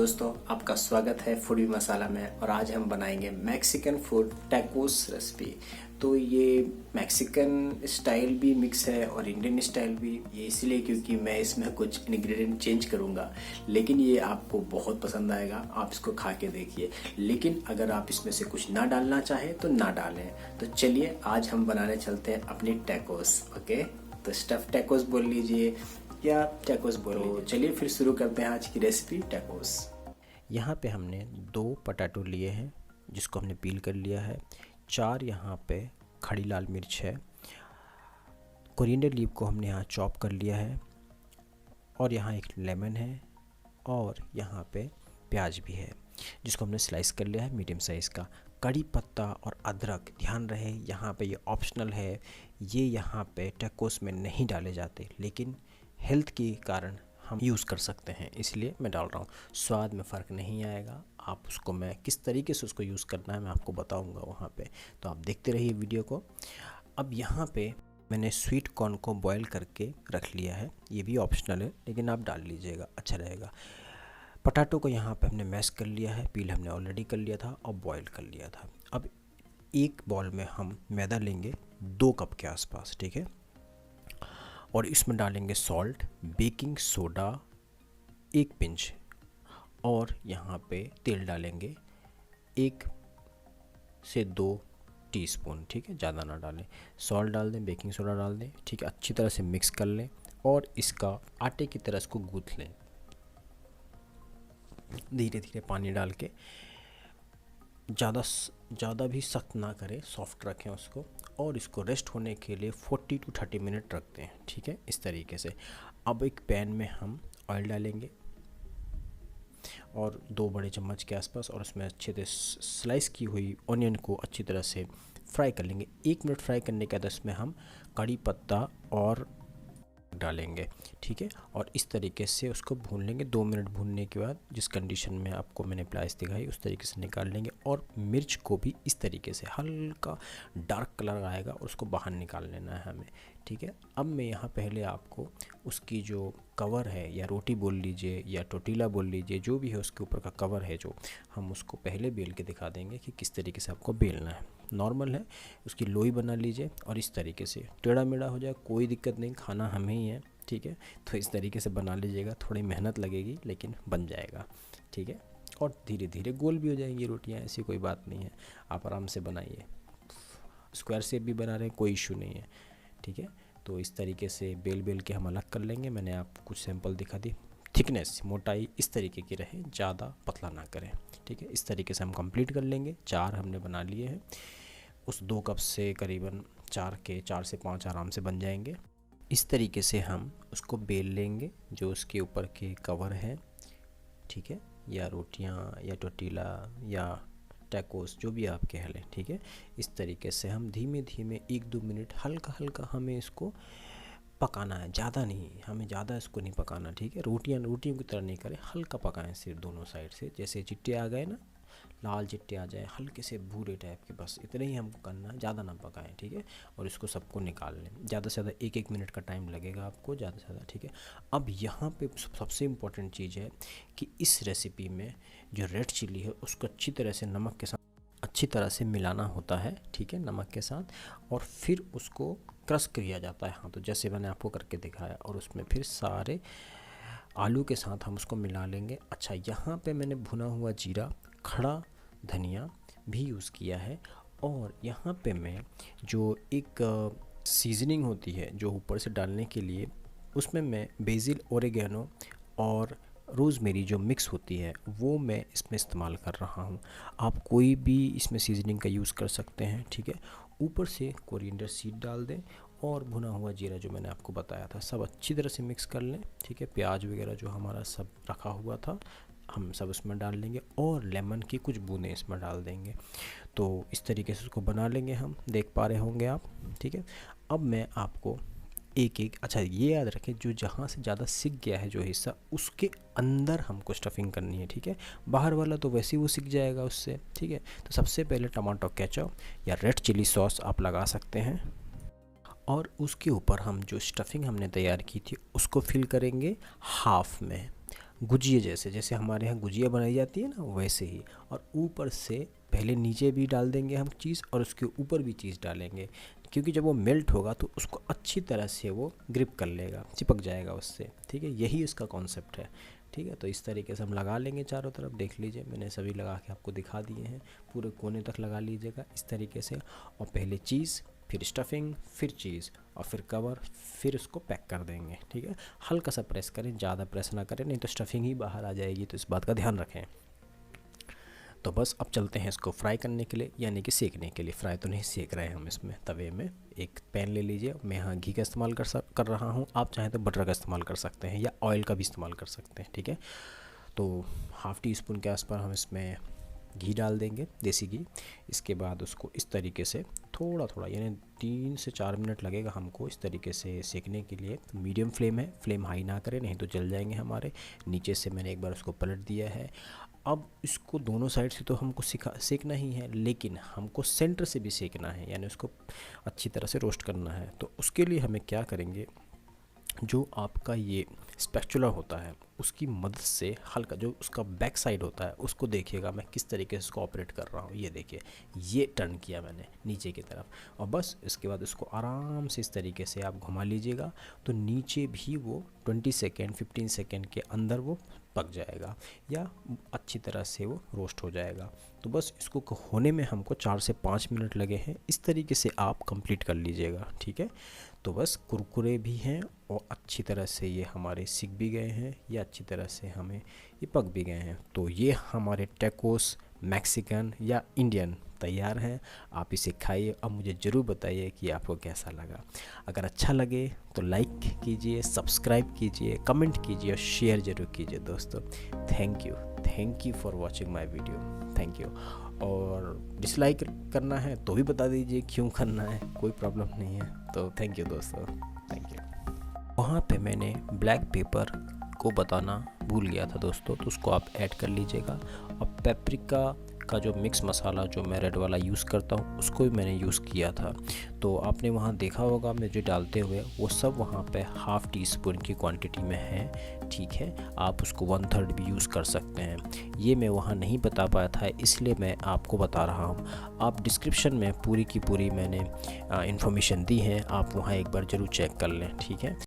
दोस्तों, आपका स्वागत है फूड मसाला में। और आज हम बनाएंगे मैक्सिकन फूड टैकोस रेसिपी। तो ये मैक्सिकन स्टाइल भी मिक्स है और इंडियन स्टाइल भी। ये इसलिए क्योंकि मैं इसमें कुछ इंग्रेडिएंट चेंज करूँगा, लेकिन ये आपको बहुत पसंद आएगा। आप इसको खा के देखिए, लेकिन अगर आप इसमें से कुछ ना डालना चाहें तो ना डालें। तो चलिए आज हम बनाने चलते हैं अपनी टैकोस। ओके, तो स्टफ टैकोस बोल लीजिए या टैकोस बोलो। चलिए फिर शुरू करते हैं आज की रेसिपी टैकोस। यहाँ पे हमने 2 पोटैटो लिए हैं जिसको हमने पील कर लिया है। 4 यहाँ पे खड़ी लाल मिर्च है। कोरिएंडर लीफ को हमने यहाँ चॉप कर लिया है। और यहाँ एक लेमन है और यहाँ पे प्याज भी है जिसको हमने स्लाइस कर लिया है मीडियम साइज़ का। कड़ी पत्ता और अदरक, ध्यान रहे यहाँ पे ये ऑप्शनल है। ये यहाँ पे टैकोस में नहीं डाले जाते, लेकिन हेल्थ के कारण हम यूज़ कर सकते हैं, इसलिए मैं डाल रहा हूँ। स्वाद में फ़र्क नहीं आएगा। आप उसको मैं किस तरीके से उसको यूज़ करना है मैं आपको बताऊँगा वहाँ पे, तो आप देखते रहिए वीडियो को। अब यहाँ पे मैंने स्वीट कॉर्न को बॉईल करके रख लिया है। ये भी ऑप्शनल है, लेकिन आप डाल लीजिएगा, अच्छा रहेगा। पोटैटो को यहाँ पे हमने मैश कर लिया है। पील हमने ऑलरेडी कर लिया था और बॉईल कर लिया था। अब एक बॉल में हम मैदा लेंगे 2 कप के आसपास, ठीक है। और इसमें डालेंगे सॉल्ट, बेकिंग सोडा 1 पिंच, और यहाँ पे तेल डालेंगे 1 से 2 टीस्पून, ठीक है, ज़्यादा ना डालें। सॉल्ट डाल दें, बेकिंग सोडा डाल दें, ठीक है। अच्छी तरह से मिक्स कर लें और इसका आटे की तरह इसको गूँथ लें। धीरे धीरे पानी डाल के, ज़्यादा भी सख्त ना करें, सॉफ्ट रखें उसको। और इसको रेस्ट होने के लिए 40 to 30 मिनट रखते हैं, ठीक है, इस तरीके से। अब एक पैन में हम ऑयल डालेंगे और 2 बड़े चम्मच के आसपास, और उसमें अच्छे से स्लाइस की हुई ऑनियन को अच्छी तरह से फ्राई कर लेंगे। 1 मिनट फ्राई करने के बाद इसमें हम कड़ी पत्ता और डालेंगे, ठीक है। और इस तरीके से उसको भून लेंगे। 2 मिनट भूनने के बाद जिस कंडीशन में आपको मैंने प्याज दिखाई उस तरीके से निकाल लेंगे। और मिर्च को भी इस तरीके से हल्का डार्क कलर आएगा और उसको बाहर निकाल लेना है हमें, ठीक है। अब मैं यहाँ पहले आपको उसकी जो कवर है, या रोटी बोल लीजिए या टोटीला बोल लीजिए, जो भी है उसके ऊपर का कवर है, जो हम उसको पहले बेल के दिखा देंगे कि किस तरीके से आपको बेलना है। नॉर्मल है, उसकी लोई बना लीजिए और इस तरीके से टेढ़ा मेढ़ा हो जाए कोई दिक्कत नहीं, खाना हमें ही है, ठीक है। तो इस तरीके से बना लीजिएगा, थोड़ी मेहनत लगेगी लेकिन बन जाएगा, ठीक है। और धीरे धीरे गोल भी हो जाएंगी रोटियां, ऐसी कोई बात नहीं है, आप आराम से बनाइए। स्क्वायर शेप भी बना रहे हैं, कोई इशू नहीं है, ठीक है। तो इस तरीके से बेल के हम अलग कर लेंगे। मैंने आपको कुछ सैंपल दिखा दी। थिकनेस, मोटाई इस तरीके की रहे, ज़्यादा पतला ना करें, ठीक है। इस तरीके से हम कंप्लीट कर लेंगे। 4 हमने बना लिए हैं। उस 2 कप से करीबन 4 से 5 आराम से बन जाएंगे। इस तरीके से हम उसको बेल लेंगे, जो उसके ऊपर के कवर है, ठीक है, या रोटियां या टोटीला या टैकोस, जो भी आप कह लें, ठीक है। इस तरीके से हम धीमे धीमे 1-2 मिनट हल्का हल्का हमें इसको पकाना है, ज़्यादा नहीं, हमें ज़्यादा इसको नहीं पकाना, ठीक है। रोटियों की तरह नहीं करें, हल्का पकाएं सिर्फ दोनों साइड से। जैसे चिट्टे आ गए ना, लाल चिट्टे आ जाए, हल्के से भूरे टाइप के, बस इतना ही हमको करना है, ज़्यादा ना पकाएं, ठीक है। और इसको सबको निकाल लें। ज़्यादा से ज़्यादा 1-1 मिनट का टाइम लगेगा आपको, ज़्यादा से ज़्यादा, ठीक है। अब यहाँ पे सबसे इम्पोर्टेंट चीज़ है कि इस रेसिपी में जो रेड चिल्ली है उसको अच्छी तरह से नमक के साथ अच्छी तरह से मिलाना होता है, ठीक है, नमक के साथ। और फिर उसको क्रश किया जाता है, हाँ, तो जैसे मैंने आपको करके दिखाया। और उसमें फिर सारे आलू के साथ हम उसको मिला लेंगे। अच्छा, यहाँ पे मैंने भुना हुआ जीरा, खड़ा धनिया भी यूज़ किया है। और यहाँ पे मैं जो एक सीजनिंग होती है जो ऊपर से डालने के लिए, उसमें मैं बेसिल, ओरेगेनो और रोज़मेरी जो मिक्स होती है वो मैं इसमें इस्तेमाल कर रहा हूँ। आप कोई भी इसमें सीजनिंग का यूज़ कर सकते हैं, ठीक है। ऊपर से कोरिएंडर सीड डाल दें और भुना हुआ जीरा जो मैंने आपको बताया था, सब अच्छी तरह से मिक्स कर लें, ठीक है। प्याज वगैरह जो हमारा सब रखा हुआ था हम सब इसमें डाल लेंगे और लेमन की कुछ बूंदें इसमें डाल देंगे। तो इस तरीके से उसको बना लेंगे, हम देख पा रहे होंगे आप, ठीक है। अब मैं आपको एक अच्छा ये याद रखें, जो जहाँ से ज़्यादा सिक गया है जो हिस्सा, उसके अंदर हमको स्टफिंग करनी है, ठीक है। बाहर वाला तो वैसे ही वो सिक जाएगा उससे, ठीक है। तो सबसे पहले टमाटो केचप या रेड चिली सॉस आप लगा सकते हैं, और उसके ऊपर हम जो स्टफिंग हमने तैयार की थी उसको फिल करेंगे हाफ में। गुजिया जैसे, जैसे हमारे यहाँ गुजिया बनाई जाती है ना, वैसे ही। और ऊपर से पहले नीचे भी डाल देंगे हम चीज़ और उसके ऊपर भी चीज़ डालेंगे, क्योंकि जब वो मेल्ट होगा तो उसको अच्छी तरह से वो ग्रिप कर लेगा, चिपक जाएगा उससे, ठीक है। यही इसका कॉन्सेप्ट है, ठीक है। तो इस तरीके से हम लगा लेंगे चारों तरफ। देख लीजिए मैंने सभी लगा के आपको दिखा दिए हैं, पूरे कोने तक लगा लीजिएगा इस तरीके से। और पहले चीज़, फिर स्टफिंग, फिर चीज़, और फिर कवर, फिर उसको पैक कर देंगे, ठीक है। हल्का सा प्रेस करें, ज़्यादा प्रेस ना करें, नहीं तो स्टफिंग ही बाहर आ जाएगी, तो इस बात का ध्यान रखें। तो बस अब चलते हैं इसको फ्राई करने के लिए, यानी कि सेकने के लिए। फ्राई तो नहीं, सेक रहे हैं हम इसमें तवे में। एक पैन ले लीजिए, मैं यहाँ घी का इस्तेमाल कर रहा हूँ, आप चाहें तो बटर का इस्तेमाल कर सकते हैं या ऑयल का भी इस्तेमाल कर सकते हैं, ठीक है। तो हाफ़ टी स्पून के आसपास हम इसमें घी डाल देंगे, देसी घी। इसके बाद उसको इस तरीके से थोड़ा थोड़ा, यानी 3 से 4 मिनट लगेगा हमको इस तरीके से सेकने के लिए। तो मीडियम फ्लेम है, फ्लेम हाई ना करें नहीं तो जल जाएंगे हमारे। नीचे से मैंने एक बार उसको पलट दिया है। अब इसको दोनों साइड से तो हमको सेकना ही है, लेकिन हमको सेंटर से भी सेकना है, यानी उसको अच्छी तरह से रोस्ट करना है। तो उसके लिए हमें क्या करेंगे, जो आपका ये स्पैचुला होता है उसकी मदद से हल्का, जो उसका बैक साइड होता है उसको देखिएगा मैं किस तरीके से इसको ऑपरेट कर रहा हूँ। ये देखिए, ये टर्न किया मैंने नीचे की तरफ, और बस इसके बाद इसको आराम से इस तरीके से आप घुमा लीजिएगा, तो नीचे भी वो 20 सेकेंड 15 सेकेंड के अंदर वो पक जाएगा या अच्छी तरह से वो रोस्ट हो जाएगा। तो बस इसको होने में हमको 4 से 5 मिनट लगे हैं। इस तरीके से आप कंप्लीट कर लीजिएगा, ठीक है। तो बस कुरकुरे भी हैं और अच्छी तरह से ये हमारे सिक भी गए हैं, ये अच्छी तरह से हमें ये पक भी गए हैं। तो ये हमारे टैकोस मैक्सिकन या इंडियन तैयार हैं। आप इसे खाइए और मुझे ज़रूर बताइए कि आपको कैसा लगा। अगर अच्छा लगे तो लाइक कीजिए, सब्सक्राइब कीजिए, कमेंट कीजिए और शेयर ज़रूर कीजिए दोस्तों। Thank you for watching my video, thank you. और डिसलाइक करना है तो भी बता दीजिए क्यों करना है, कोई प्रॉब्लम नहीं है। तो थैंक यू दोस्तों, थैंक यू। वहाँ पे मैंने ब्लैक पेपर को बताना भूल गया था दोस्तों, तो उसको आप ऐड कर लीजिएगा। और पेपरिका का जो मिक्स मसाला जो मैं रेड वाला यूज़ करता हूँ उसको भी मैंने यूज़ किया था। तो आपने वहाँ देखा होगा मुझे डालते हुए, वो सब वहाँ पे हाफ़ टी स्पून की क्वांटिटी में है, ठीक है। आप उसको 1/3 भी यूज़ कर सकते हैं। ये मैं वहाँ नहीं बता पाया था, इसलिए मैं आपको बता रहा हूँ। आप डिस्क्रिप्शन में पूरी की पूरी मैंने इन्फॉर्मेशन दी है, आप वहाँ एक बार ज़रूर चेक कर लें, ठीक है।